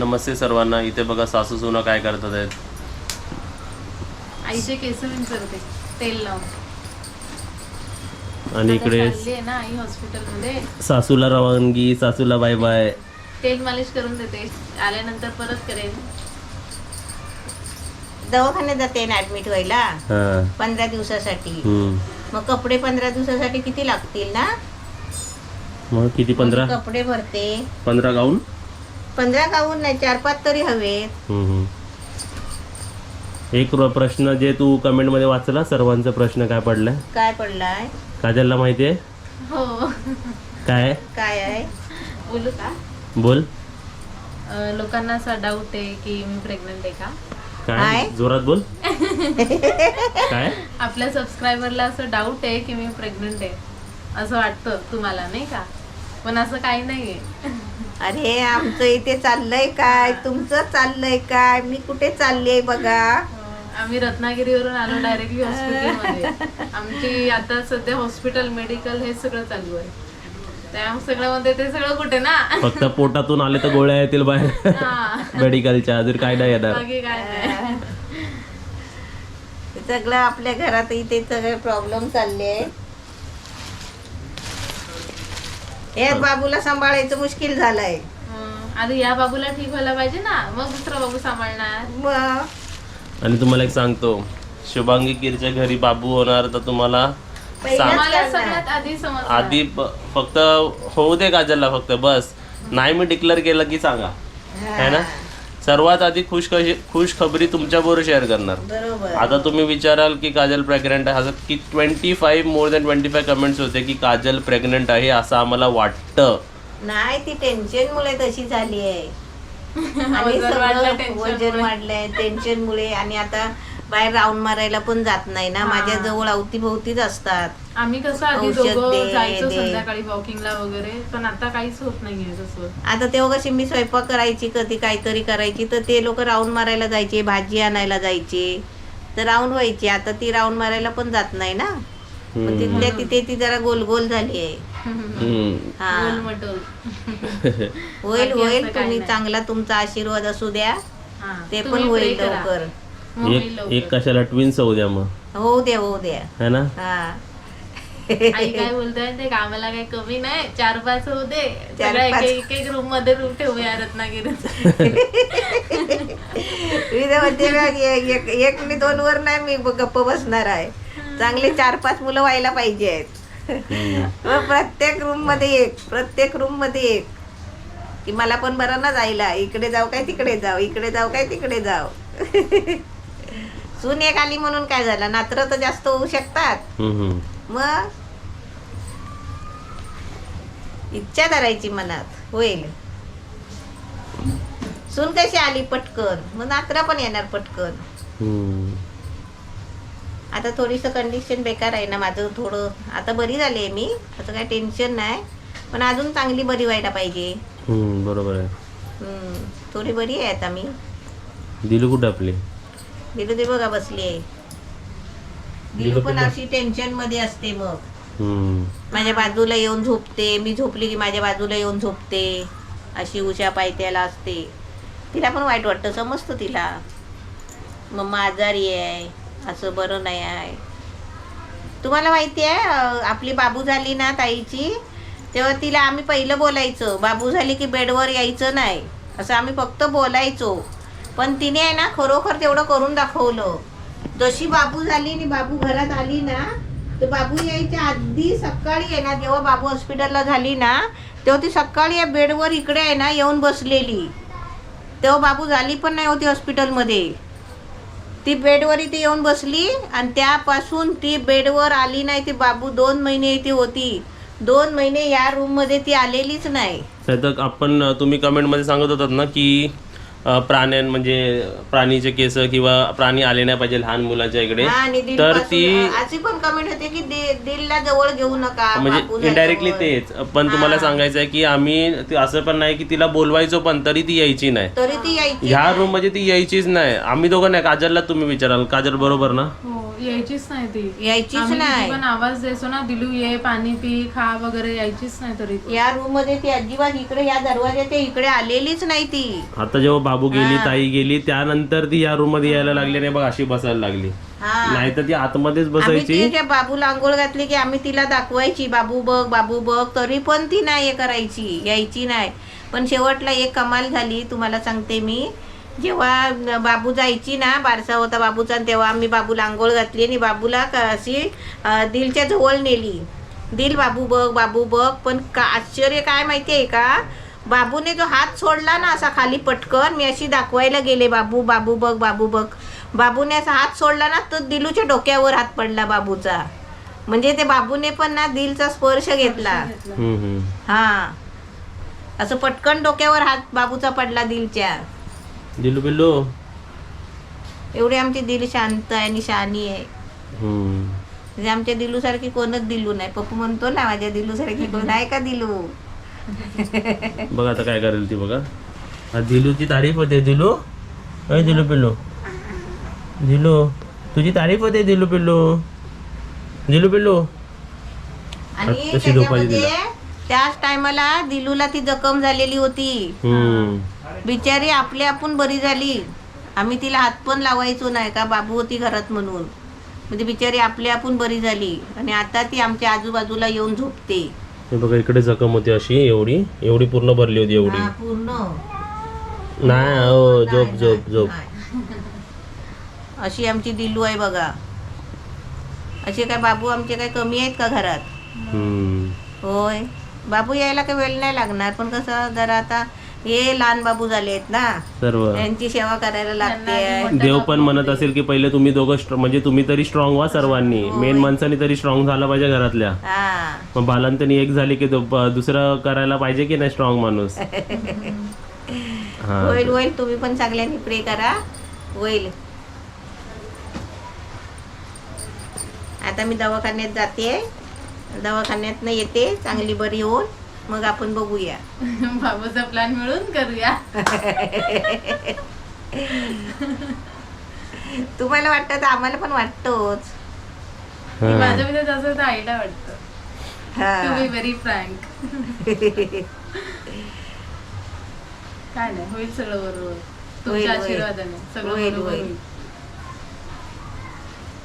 नमस्ते सर्वांना. इथे बघा सासू सुना काय करतात आहेत. आईचे केस विंचरते तेल लावून. आणि इकडे चालली आहे ना आई हॉस्पिटलमध्ये. सासूला रवानगी, सासूला बाय बाय. तेल मालिश करून देते, आल्यानंतर परत करेन. दवाखान्यात जाते ना ऍडमिट व्हायला हा 15 दिवसासाठी. हम्म. मग कपडे 15 दिवसासाठी किती लागतील ना? मग किती 15 कपडे भरते. 15 गाऊन. 15 गाऊन नाही, 4-5 तरी हवेत. एक प्रश्न जे तू कमेंट मध्ये वाचला, सर्वांचा प्रश्न काय पडलाय? काय पडलाय? काजलला माहितीये हो. काय काय आहे? बोलू का? बोल. लोकांना असा डाऊट आहे की मी प्रेग्नंट आहे का? काय काय? जोरात बोल. काय आपल्या सबस्क्रायबरला असं डाऊट आहे की मी प्रेग्नंट आहे असं वाटतं तुम्हाला, नाही का? पण असं काही नाहीये. अरे आमचं इथे चाललंय काय, तुमचं चाललंय काय, मी कुठे चालले बघा. आम्ही रत्नागिरीवरून आलो डायरेक्टली हॉस्पिटलमध्ये. आमची आता सध्या हॉस्पिटल मेडिकल हे सगळं चालू आहे. त्या सगळं मध्ये ते सगळं कुठे ना, फक्त पोटातून आले तर गोळ्या येतील बाहेर हा. मेडिकलच्या, अजून काय नाही येणार. बाकी काय नाही. सगळं आपल्या घरात इथे सगळे प्रॉब्लेम चालले. हे बाबूला सांभाळायचं मुश्किल झालंय. आधी या बाबूला ठीक व्हायला पाहिजे ना, मग दुसरा बाबू सांभाळणार. मग आणि तुम्हाला एक सांगतो, शुभांगी कीरच्या घरी बाबू होणार तर तुम्हाला पहिलाच मला करणार. सगळ्यात आधी समजलं. आधी फक्त होऊ दे काजलला, फक्त बस. नाही मी डिक्लेअर केलं की सांगा, है ना. सर्वात आधी खुश खबरी तुमच्या बरोबर शेअर करणार. बरोबर. आता तुम्ही विचाराल की काजल प्रेग्नंट आहे असं, की 25 मोर दॅन 25 कमेंट्स होते की काजल प्रेग्नंट आहे असं आम्हाला वाटतं. नाही, ती टेन्शन मुळे तशी झाली आहे. आणि वजन वाढलं सगळं tension वजन मुळे. वाढलंय टेन्शन मुळे. आणि आता बाहेर राऊंड मारायला पण जात नाही ना, माझ्या जवळ अवतीभोवतीच असतात. आम्ही कसं आधी औषध दोघं दे, जायचो दे. संध्याकाळी वॉकिंगला वगैरे, पण आता काहीच होत नाहीये तसं. आता तेव्हा कशी मी स्वयंपाक करायची, कधी काहीतरी करायची, तर ते लोक राऊंड मारायला जायचे, भाजी आणायला जायचे, तर राऊंड व्हायची. आता ती राऊंड मारायला पण जात नाही ना. मग तिथल्या तिथे ती जरा गोल गोल झाली आहे. हा. गोलमटोल. होईल बाकी होईल. असं काही तुम्ही नाही. चांगला तुमचा आशीर्वाद असू द्या, हा. ते पण तुम्ही होईल pray करा. लवकर. होईल एक लवकर. कशाला ट्विन्स होऊ द्या मग, होऊ द्या होऊ द्या. है ना. हा. आई काय बोलताय ते, आम्हाला काही कमी नाही, 4-5 होऊ दे. सगळ्या 4-5. एक रूम मध्ये रूम ठेवूया रत्नागिरीत. मी तर म्हणते बघ, एक आणि 2 वर नाही मी गप्प बसणार आहे. चांगले 4-5 मुलं व्हायला पाहिजे आहेत. मग प्रत्येक रूम मध्ये एक की मला पण बरं ना जायला, इकडे जाऊ काय तिकडे जाऊ, इकडे जाऊ काय तिकडे जाऊ. सून एक आली म्हणून काय झालं, नात्र तर जास्त होऊ शकतात. मग इच्छा धरायची मनात, होईल. सून कशी आली पटकन, मग नात्र पण येणार पटकन. आता थोडीसं कंडिशन बेकार आहे ना माझं, थोडं आता बरी झाली आहे मी, असं काही टेन्शन नाही, पण अजून चांगली बरी व्हायला पाहिजे. बरोबर आहे. थोडी बरी आहे आता मी. दिलू कुठं आपली? दिलू ते बघा बसली आहे. दिलू पण अशी टेन्शन मध्ये असते. मग माझ्या बाजूला येऊन झोपते, मी झोपली की माझ्या बाजूला येऊन झोपते, अशी उशा पायथ्याला असते. तिला पण वाईट वाटतं, समजतं तिला. मम्मा आजारी आहे, असं बरं नाही आहे. तुम्हाला माहिती आहे, आपली बाबू झाली ना ताईची, तेव्हा तिला आम्ही पहिलं बोलायचं, बाबू झाली की बेडवर यायचं नाही, असं आम्ही फक्त बोलायचो. पण तिने आहे ना खरोखर तेवढं करून दाखवलं. जशी बाबू झाली आणि बाबू घरात आली ना, तर बाबू यायच्या आधी सकाळी आहे ना, जेव्हा बाबू हॉस्पिटलला झाली ना, तेव्हा ती सकाळी या बेडवर इकडे आहे ना येऊन बसलेली. तेव्हा बाबू झाली पण नाही होती हॉस्पिटलमध्ये. ती बेडवर इथे येऊन बसली आणि त्यापासून ती बेडवर आली नाही. ती बाबू 2 महिने इथे होती. 2 महिने या रूम मध्ये ती आलेलीच नाही. तर आपण तुम्ही कमेंट मध्ये सांगत होतात ना की म्हणजे प्राणीचे केस किंवा प्राणी आले नाही पाहिजे लहान मुलांच्या इकडे, तर ती अशी पण कमेंट होते की दिलला जवळ घेऊ नका, म्हणजे इनडायरेक्टली तेच. पण तुम्हाला सांगायचं आहे की आम्ही असं पण नाही की तिला बोलवायचो, पण तरी ती यायची नाही. तरी ती यायची ह्या रूम मध्ये ती यायचीच नाही. आम्ही दोघं नाही, काजलला तुम्ही विचाराल, काजल बरोबर ना. हो, यायचीच नाही ती. यायचीच आम्ही किती नाही. पण आवाज द्यायचो ना, दिलू ये पाणी पी खा वगैरे, यायचीच नाही तरी ती. या रूम मध्ये ती अजिबात इकडे या दरवाजाच्या इकडे आलेलीच नाही ती. आता जेव्हा बाबू गेली हा. ताई गेली त्यानंतर ती या रूम मध्ये यायला लागली नाही बघ, अशी बसायला लागली. हा. नाही तर ती आतमध्येच आम्ही बसायची. तिच्या बाबूला आंघोळ घातली की आम्ही तिला दाखवायची बाबू बघ, तरी पण ती नाही हे करायची, यायची नाही. पण शेवटला एक कमाल झाली तुम्हाला सांगते मी. जेव्हा बाबू जायची ना, बारसा होता बाबूचा, तेव्हा आम्ही बाबूला आंघोळ घातली आणि बाबूला अशी दिलच्या जवळ नेली. दिल बाबू बघ. पण आश्चर्य काय माहिती आहे का, बाबूने जो हात सोडला ना असा खाली पटकन, मी अशी दाखवायला गेले बाबू बघ. बाबूने असा हात सोडला ना तर दिलूच्या डोक्यावर हात पडला बाबूचा. म्हणजे ते बाबूने पण ना दिलचा स्पर्श घेतला. हा, असं पटकन डोक्यावर हात बाबूचा पडला दिलच्या. दिलू पिल्लू. एवढी आमची दिल शांत आहे आणि शहाणी आहे. म्हणजे आमच्या दिलू सारखी कोणच दिलू नाही. पप्पू म्हणतो ना माझ्या दिलू सारखी कोण आहे का दिलू. बघ आता काय करेल ती बघा. दिलूची तारीफ होते. दिलू काय दिलू पिल्लू. दिलू तुझी तारीफ होते. दिलू पिल्लू. आणि कशी झोपायची त्याच्यामध्ये त्याच टायमाला दिलूला ती जखम झालेली होती. बिचारी आपण बरी झाली. आम्ही तिला हात पण लावायचो नाही का, बाबू होती घरात म्हणून. म्हणजे बिचारी आपण बरी झाली आणि आता ती आमच्या आजूबाजूला येऊन झोपते. हे बघा इकडे जखम होती अशी, एवढी पूर्ण भरली होती एवढी. हा, पूर्ण नाही हो, झोप. अशी आमची दिलू आहे बघा. असे काय बाबू आमचे काय कमी आहेत का घरात. होय, बाबू यायला काही वेळ नाही लागणार, पण कसं जरा आता हे लहान बाबू झाले आहेत ना, सर्व त्यांची सेवा करायला लागते. देव पण म्हणत असेल की पहिले तुम्ही दोघं म्हणजे तुम्ही तरी स्ट्रॉंग व्हा सर्वांनी. मेन माणसाने तरी स्ट्रॉंग झाला पाहिजे घरातल्या. हा, मग बालांतनी एक झाली की दुसरं करायला पाहिजे की नाही स्ट्रॉंग माणूस. हा होईल. तुम्ही पण सगळ्यांनी प्रे करा, होईल. आता मी दवाखान्यात जाते, दवाखान्यात येते चांगली बरी होऊन, मग आपण बघूया. बाबूचा प्लॅन मिळून करूया. तुम्हाला वाटतं तर आम्हाला पण वाटतोच. माझ्या मध्ये तसं तर आईला वाटतं. To be very frank. काय नाही, होईल सगळं बरोबर. तुमच्या आशीर्वादाने सगळं बरोबर होईल.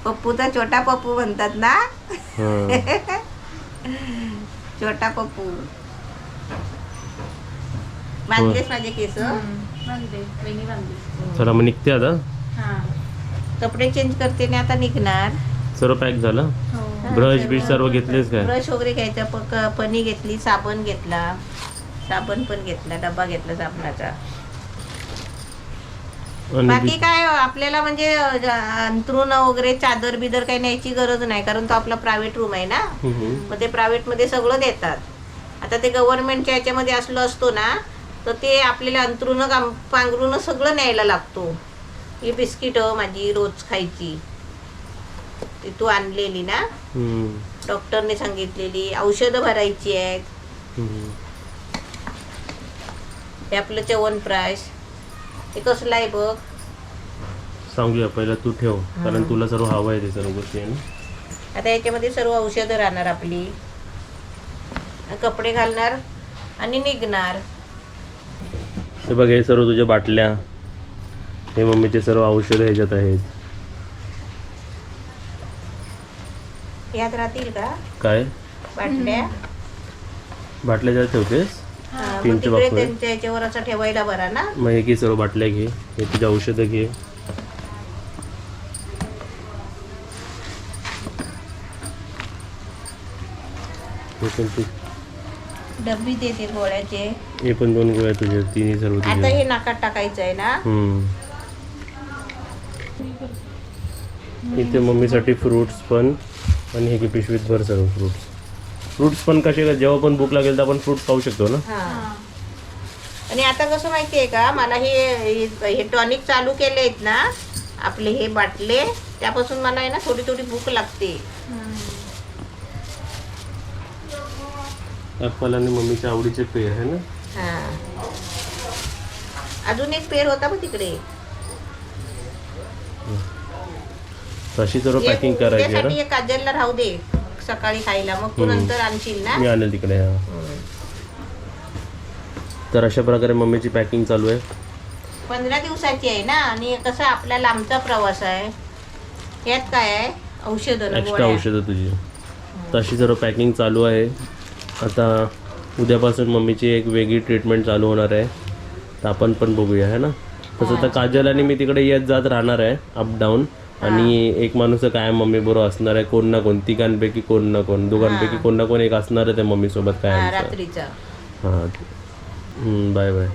पप्पूचा छोटा पप्पू म्हणतात ना. छोटा पप्पू. बांधलेस माझे केस. चला मग निघते आता. कपडे चेंज करते ना, आता निघणार. सर्व पॅक झालं. ब्रश बिश सर्व घेतलेच काय. ब्रश वगैरे घ्यायचा, पणी घेतली, साबण घेतला, साबण पण घेतला, डब्बा घेतला साबणाचा. बाकी काय आपल्याला म्हणजे अंथरूण वगैरे चादर बिदर काही न्यायची गरज नाही, कारण तो आपला प्रायव्हेट रूम आहे ना. मग ते प्रायव्हेट मध्ये सगळं देतात. आता ते गव्हर्नमेंटच्या याच्यामध्ये असतो ना, तर ते आपल्याला अंथरूण पांघरूण सगळं न्यायला लागतो. ही बिस्किट माझी रोज खायची, ती तू आणलेली ना, डॉक्टरने सांगितलेली. औषधं भरायची आहेत. हे आपलं च्यवनप्राश. हे कसलं आहे बघ, सांगूया पहिला तू ठेव, कारण तुला सर्व हवं आहे ते सर्व गोष्टी आहे ना. आता याच्यामध्ये सर्व औषधं राहणार आपली. कपडे घालणार आणि निघणार. हे बघ, हे सर्व तुझ्या बाटल्या, हे मम्मीचे सर्व औषधं ह्याच्यात आहेत. यात राहतील का काय बाटल्या. ज्यात ठेवतेस मग तीनचे तिकडे बापू आहे. त्यांच्या याच्यावर असं ठेवायला बरा ना. मग हे घे सर्व बाटल्या घे, हे तुझ्या औषधं घे. हे पण तू डब्बी देते गोळ्याचे. हे पण 2 गोळ्या तुझ्या, तिन्ही सर्व आता तुझ्या. हे नाकात टाकायचं आहे ना. इथे मम्मीसाठी फ्रुट्स पण, आणि हे की पिशवीत भर सर्व फ्रुट्स पण कसे, जेव्हा पण भूक लागेल तर आपण फ्रूट खाऊ शकतो ना. आणि आता कसं माहितीये का, मला हे टॉनिक चालू केले आहेत ना आपले, हे बाटले, त्यापासून मला आहे ना थोडी भूक लागते. ऍपल आणि मम्मीच्या आवडीचे पेर आहे ना. अजून एक पेर होता बघ तिकडे. तशी सर्व पॅकिंग करायची आहे उद्यासाठी एक काजलला राहू दे सकाळी खायला, मग तू नंतर आणशील ना. ना मी आणेल तिकडे. हा तर अशा प्रकारे मम्मीची पॅकिंग चालू आहे. 15 दिवसाची आहे ना, आणि कसं आपला लांबचा प्रवास आहे. यात काय आहे, औषधं एक्स्ट्रा औषधं तुझी. तशी सर्व पॅकिंग चालू आहे. आता उद्यापासून मम्मीची एक वेगळी ट्रीटमेंट चालू होणार आहे, तर आपण पण बघूया है ना. तसं तर काजल आणि मी तिकडे येत जात राहणार आहे, अप डाऊन. आणि एक माणूस काय मम्मी बरोबर असणार आहे, कोण ना कोण, तिघांपैकी कोण ना कोण, दोघांपैकी कोण ना कोण एक असणार आहे त्या मम्मी सोबत काय. रात्रीचा. हां बाय बाय.